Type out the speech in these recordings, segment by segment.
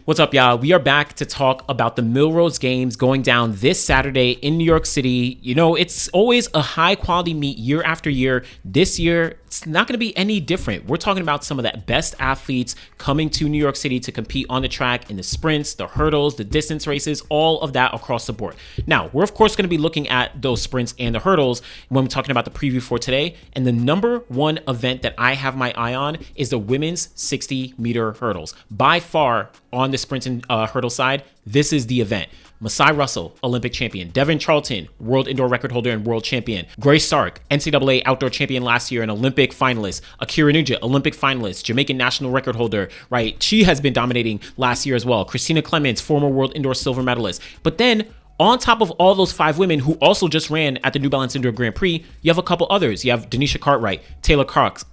What's up, y'all? We are back to talk about the Millrose Games going down this Saturday in New York City. You know, it's always a high quality meet year after year. This year, it's not going to be any different. We're talking about some of the best athletes coming to New York City to compete on the track in the sprints, the hurdles, the distance races, all of that across the board. Now, we're of course going to be looking at those sprints and the hurdles when we're talking about the preview for today. And the number one event that I have my eye on is the women's 60-meter hurdles. By far, on the sprint and hurdle side, this is the event. Masai Russell, Olympic champion. Devynne Charlton, world indoor record holder and world champion. Grace Stark, NCAA outdoor champion last year and Olympic finalist. Ackera Nugent, Olympic finalist. Jamaican national record holder, right? She has been dominating last year as well. Christina Clements, former world indoor silver medalist. But then, on top of all those 5 women who also just ran at the New Balance Indoor Grand Prix, you have a couple others. You have Denisha Cartwright, Taylor Cox,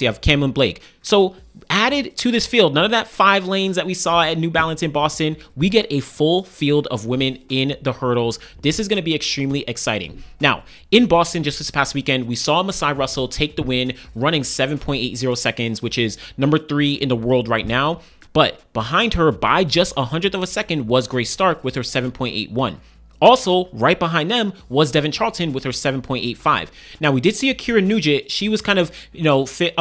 you have Camlyn Blake. So added to this field, none of that 5 lanes that we saw at New Balance in Boston. We get a full field of women in the hurdles. This is going to be extremely exciting. Now, in Boston just this past weekend, we saw Masai Russell take the win, running 7.80 seconds, which is number 3 in the world right now. But behind her by just 100th of a second was Grace Stark with her 7.81. Also, right behind them was Devynne Charlton with her 7.85. Now, we did see Ackera Nugent. She was kind of,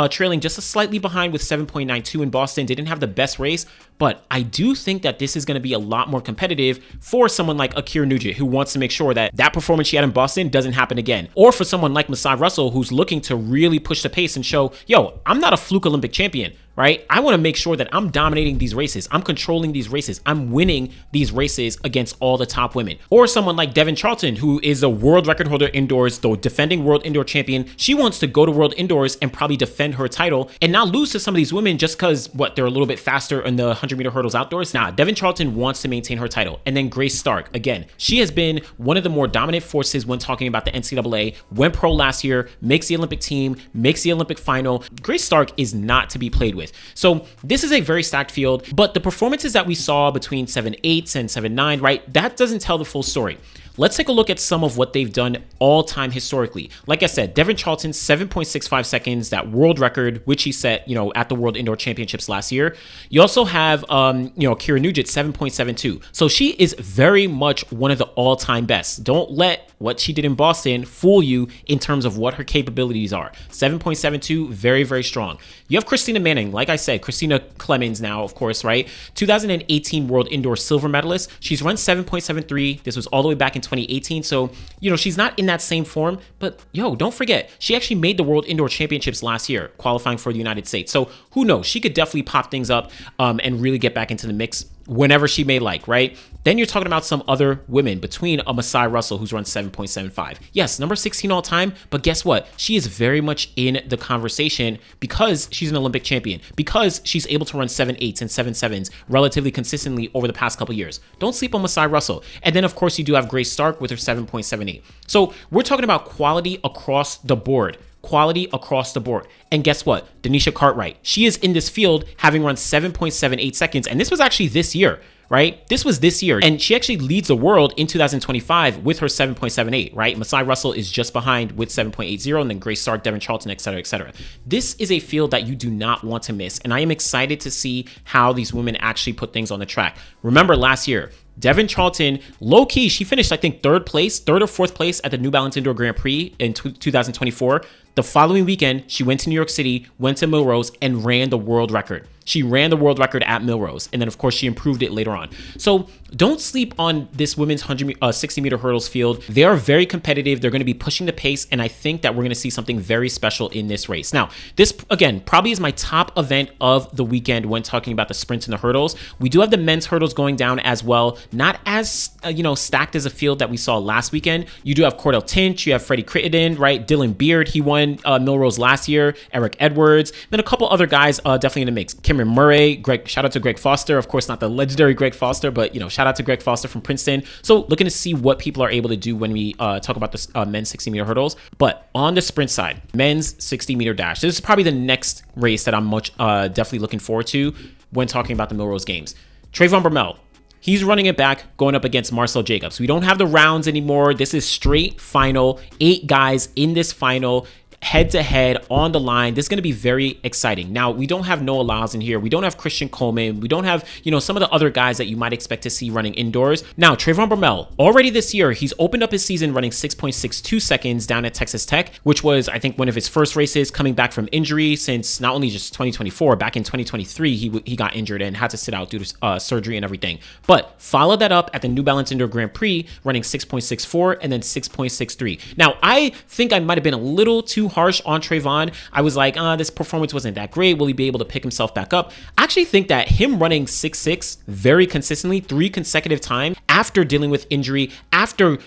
trailing just a slightly behind with 7.92 in Boston. Didn't have the best race, but I do think that this is going to be a lot more competitive for someone like Ackera Nugent, who wants to make sure that that performance she had in Boston doesn't happen again. Or for someone like Masai Russell, who's looking to really push the pace and show, yo, I'm not a fluke Olympic champion, right? I want to make sure that I'm dominating these races. I'm controlling these races. I'm winning these races against all the top women. Or someone like Devynne Charlton, who is a world record holder indoors, the defending world indoor champion. She wants to go to world indoors and probably defend her title and not lose to some of these women just because, they're a little bit faster in the 100-meter hurdles outdoors. Nah, Devynne Charlton wants to maintain her title. And then Grace Stark, again, she has been one of the more dominant forces when talking about the NCAA. Went pro last year, makes the Olympic team, makes the Olympic final. Grace Stark is not to be played with. So this is a very stacked field, but the performances that we saw between 7.8 and 7.9, right, that doesn't tell the full story. Let's take a look at some of what they've done all time historically. Like I said, Devynne Charlton, 7.65 seconds, that world record, which he set, at the World Indoor Championships last year. You also have, Ackera Nugent, 7.72. So she is very much one of the all-time best. Don't let what she did in Boston fool you in terms of what her capabilities are. 7.72, very, very strong. You have Christina Manning, like I said, Christina Clemens now, of course, right? 2018 World Indoor Silver Medalist. She's run 7.73. This was all the way back in 2018. So, she's not in that same form, but don't forget, she actually made the World Indoor Championships last year, qualifying for the United States. So who knows? She could definitely pop things up and really get back into the mix whenever she may like, right? Then you're talking about some other women between a Masai Russell, who's run 7.75. Yes, number 16 all time, but guess what? She is very much in the conversation because she's an Olympic champion, because she's able to run 7.8s and 7.7s relatively consistently over the past couple years. Don't sleep on Masai Russell. And then, of course, you do have Grace Stark with her 7.78. So we're talking about quality across the board. Quality across the board. And guess what? Denisha Cartwright, she is in this field having run 7.78 seconds. And this was actually this year, right? This was this year. And she actually leads the world in 2025 with her 7.78, right? Masai Russell is just behind with 7.80, and then Grace Stark, Devynne Charlton, et cetera, et cetera. This is a field that you do not want to miss. And I am excited to see how these women actually put things on the track. Remember last year, Devynne Charlton, low-key, she finished, I think, third or fourth place at the New Balance Indoor Grand Prix in 2024. The following weekend, she went to New York City, went to Millrose, and ran the world record. She ran the world record at Millrose, and then, of course, she improved it later on. So don't sleep on this women's 60-meter hurdles field. They are very competitive. They're going to be pushing the pace, and I think that we're going to see something very special in this race. Now, this, again, probably is my top event of the weekend when talking about the sprints and the hurdles. We do have the men's hurdles going down as well. Not as, stacked as a field that we saw last weekend. You do have Cordell Tinch. You have Freddie Crittenden, right? Dylan Beard, he won Millrose last year. Eric Edwards. Then a couple other guys definitely in the mix. Cameron Murray, shout out to Greg Foster. Of course, not the legendary Greg Foster, but, shout out to Greg Foster from Princeton. So looking to see what people are able to do when we talk about the men's 60-meter hurdles. But on the sprint side, men's 60-meter dash. This is probably the next race that I'm definitely looking forward to when talking about the Millrose Games. Trayvon Bromell. He's running it back, going up against Marcell Jacobs. We don't have the rounds anymore. This is straight final. 8 guys in this final. head to head on the line. This is going to be very exciting. Now, we don't have Noah Lyles in here. We don't have Christian Coleman. We don't have, some of the other guys that you might expect to see running indoors. Now, Trayvon Bromell, already this year, he's opened up his season running 6.62 seconds down at Texas Tech, which was, I think, one of his first races coming back from injury since not only just 2024, back in 2023, he got injured and had to sit out due to surgery and everything. But followed that up at the New Balance Indoor Grand Prix, running 6.64 and then 6.63. Now, I think I might have been a little too harsh on Trayvon. I was like, this performance wasn't that great. Will he be able to pick himself back up? I actually think that him running 6.6 very consistently 3 consecutive times after dealing with injury, after,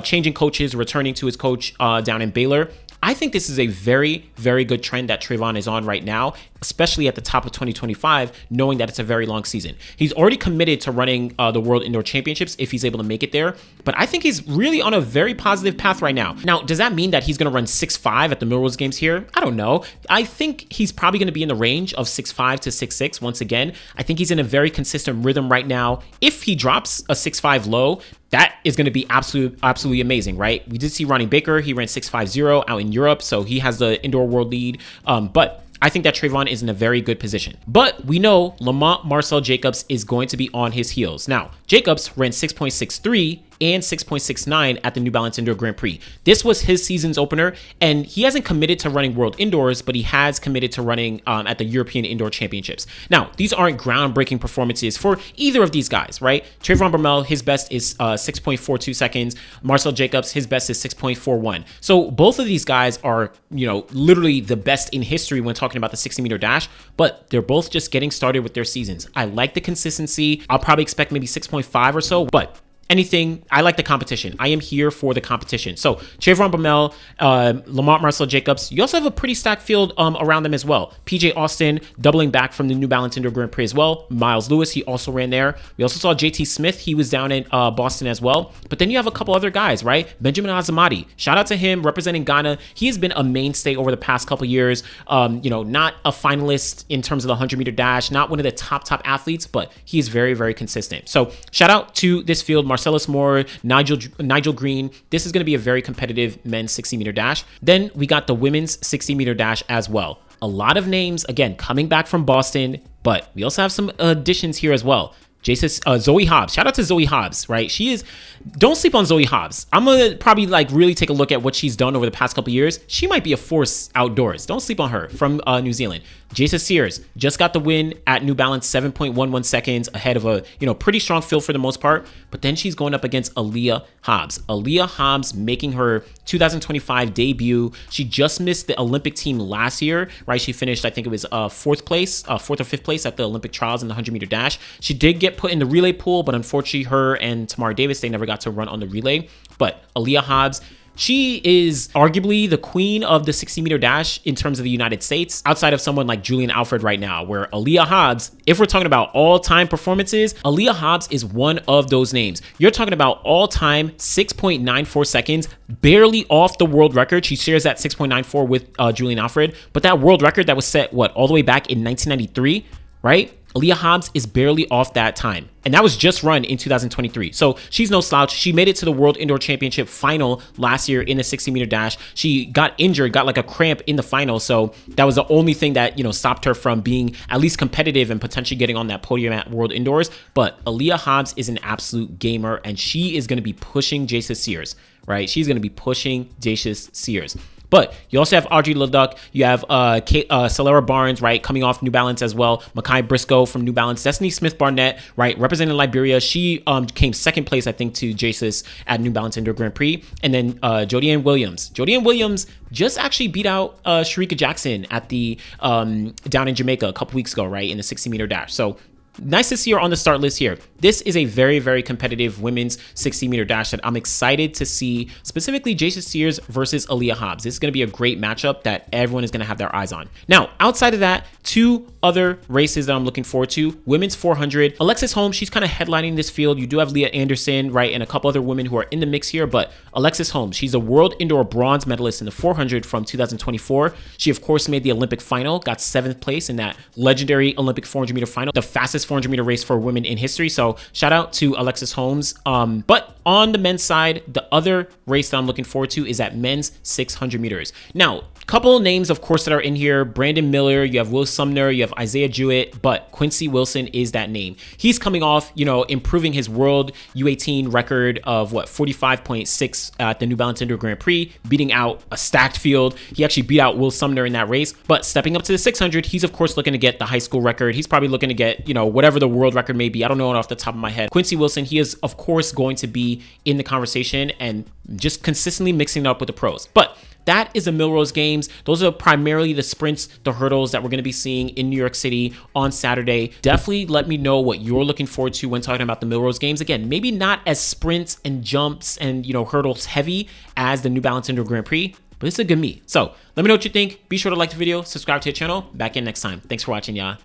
changing coaches, returning to his coach down in Baylor, I think this is a very, very good trend that Trayvon is on right now, especially at the top of 2025, knowing that it's a very long season. He's already committed to running the World Indoor Championships if he's able to make it there, but I think he's really on a very positive path right now. Now, does that mean that he's going to run 6.5 at the Millrose Games here? I don't know. I think he's probably going to be in the range of 6.5 to 6.6 once again. I think he's in a very consistent rhythm right now. If he drops a 6.5 low, that is going to be absolutely amazing, right? We did see Ronnie Baker. He ran 6.50 out in Europe, so he has the indoor world lead. But I think that Trayvon is in a very good position. But we know Lamont Marcell Jacobs is going to be on his heels. Now, Jacobs ran 6.63 and 6.69 at the New Balance Indoor Grand Prix. This was his season's opener, and he hasn't committed to running World Indoors, but he has committed to running at the European Indoor Championships. Now, these aren't groundbreaking performances for either of these guys, right? Trayvon Bromell, his best is 6.42 seconds. Marcell Jacobs, his best is 6.41. So both of these guys are, literally the best in history when talking about the 60-meter dash, but they're both just getting started with their seasons. I like the consistency. I'll probably expect maybe 6.5 or so, but anything, I like the competition. I am here for the competition. So Trayvon Bromell, Lamont Marcell Jacobs, you also have a pretty stacked field around them as well. PJ Austin doubling back from the New Balance Indoor Grand Prix as well. Miles Lewis, he also ran there. We also saw JT Smith. He was down in Boston as well. But then you have a couple other guys, right? Benjamin Azamati, shout out to him representing Ghana. He has been a mainstay over the past couple years. Not a finalist in terms of the 100-meter dash, not one of the top athletes, but he is very, very consistent. So shout out to this field. Marcellus Moore, Nigel Green. This is going to be a very competitive men's 60-meter dash. Then we got the women's 60-meter dash as well. A lot of names, again, coming back from Boston, but we also have some additions here as well. Zoe Hobbs. Shout out to Zoe Hobbs, right? Don't sleep on Zoe Hobbs. I'm going to probably really take a look at what she's done over the past couple years. She might be a force outdoors. Don't sleep on her, from New Zealand. Jason Sears just got the win at New Balance, 7.11 seconds ahead of a, pretty strong field for the most part. But then she's going up against Aaliyah Hobbs. Aaliyah Hobbs making her 2025 debut. She just missed the Olympic team last year, right? She finished, I think it was fourth or fifth place at the Olympic trials in the 100-meter dash. She did get put in the relay pool, but unfortunately her and Tamara Davis, they never got to run on the relay. But Aaliyah Hobbs, she is arguably the queen of the 60-meter dash in terms of the United States, outside of someone like Julian Alfred right now, where Aaliyah Hobbs, if we're talking about all-time performances, Aaliyah Hobbs is one of those names. You're talking about all-time 6.94 seconds, barely off the world record. She shares that 6.94 with Julian Alfred, but that world record that was set, all the way back in 1993, right? Aaliyah Hobbs is barely off that time. And that was just run in 2023. So she's no slouch. She made it to the World Indoor Championship final last year in the 60-meter dash. She got injured, got like a cramp in the final. So that was the only thing that, stopped her from being at least competitive and potentially getting on that podium at World Indoors. But Aaliyah Hobbs is an absolute gamer, and she is going to be pushing Jason Sears, right? She's going to be pushing Jason Sears. But you also have Audrey Leduc. You have Celera Barnes, right, coming off New Balance as well. Makai Briscoe from New Balance. Destiny Smith Barnett, right, representing Liberia. She came second place, I think, to Jasis at New Balance Indoor Grand Prix. And then Jodianne Williams. Jodianne Williams just actually beat out Sharika Jackson at the down in Jamaica a couple weeks ago, right, in the 60-meter dash. So nice to see her on the start list here. This is a very, very competitive women's 60-meter dash that I'm excited to see, specifically Jason Sears versus Aaliyah Hobbs. This is going to be a great matchup that everyone is going to have their eyes on. Now, outside of that, two other races that I'm looking forward to. Women's 400. Alexis Holmes, she's kind of headlining this field. You do have Leah Anderson, right, and a couple other women who are in the mix here, but Alexis Holmes, she's a world indoor bronze medalist in the 400 from 2024. She, of course, made the Olympic final, got 7th place in that legendary Olympic 400-meter final, the fastest 400-meter race for women in history. So shout out to Alexis Holmes. But on the men's side, the other race that I'm looking forward to is that men's 600 meters. Now, Couple names, of course, that are in here. Brandon Miller, you have Will Sumner, you have Isaiah Jewett, but Quincy Wilson is that name. He's coming off, improving his world U18 record of 45.6 at the New Balance Indoor Grand Prix, beating out a stacked field. He actually beat out Will Sumner in that race, but stepping up to the 600, he's of course looking to get the high school record. He's probably looking to get, whatever the world record may be. I don't know it off the top of my head. Quincy Wilson, he is of course going to be in the conversation and just consistently mixing it up with the pros. But that is the Millrose Games. Those are primarily the sprints, the hurdles that we're going to be seeing in New York City on Saturday. Definitely let me know what you're looking forward to when talking about the Millrose Games. Again, maybe not as sprints and jumps and, hurdles heavy as the New Balance Indoor Grand Prix, but it's a good meet. So let me know what you think. Be sure to like the video, subscribe to the channel. Back in next time. Thanks for watching, y'all.